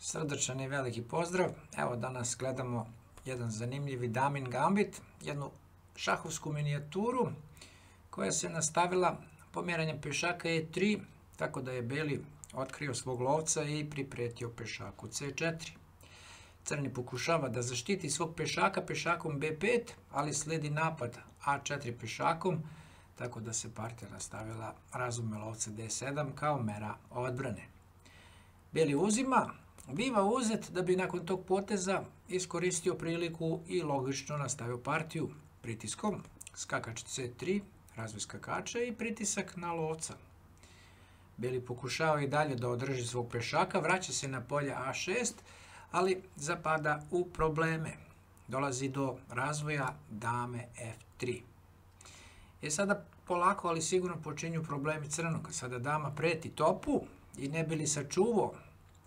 Srdačan i veliki pozdrav. Evo danas gledamo jedan zanimljivi damin gambit, jednu šahovsku minijaturu koja se nastavila pomjeranjem pešaka E3, tako da je beli otkrio svog lovca i pripretio pešaku C4. Crni pokušava da zaštiti svog pešaka pešakom B5, ali sledi napad A4 pešakom, tako da se partija nastavila razume lovca D7 kao mera odbrane. Beli uzima, biva uzet da bi nakon tog poteza iskoristio priliku i logično nastavio partiju pritiskom skakač C3, razvoj skakača i pritisak na lovca. Beli pokušava i dalje da održi svog pešaka, vraća se na polje A6, ali zapada u probleme. Dolazi do razvoja dame F3. Sada polako, ali sigurno počinju problemi crnog. Sada dama preti topu i ne bi li sačuvao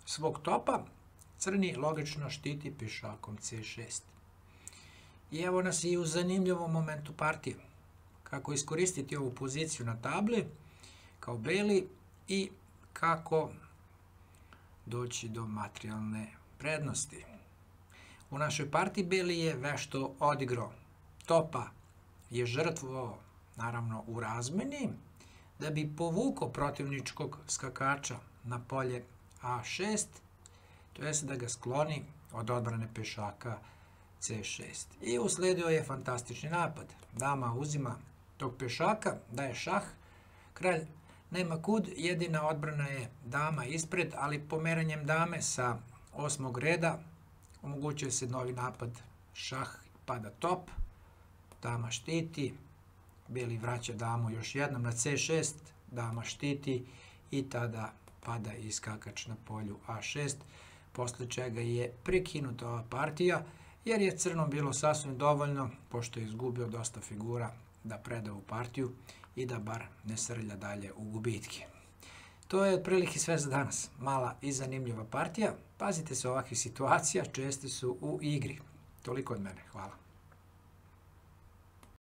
svog topa, crni logično štiti pešakom C6. I evo nas i u zanimljivom momentu partije. Kako iskoristiti ovu poziciju na tabli kao beli i kako doći do materijalne prednosti. U našoj partiji beli je vešto odigrao. Topa je žrtvovao, naravno u razmeni, da bi povukao protivničkog skakača na polje A6, to jest da ga skloni od odbrane pešaka C6. I usledio je fantastični napad. Dama uzima tog pešaka, daje šah, kralj nema kud, jedina odbrana je dama ispred, ali pomeranjem dame sa 8. reda omogućuje se novi napad, šah pada top, dama štiti, beli vraća damu još jednom na C6, dama štiti i tada pada i skakač na polju A6, posle čega je prekinuta ova partija, jer je crnom bilo sasvim dovoljno, pošto je izgubio dosta figura, da preda ovu partiju i da bar ne srlja dalje u gubitke. To je otprilike sve za danas. Mala i zanimljiva partija. Pazite se ovakvih situacija, česte su u igri. Toliko od mene. Hvala.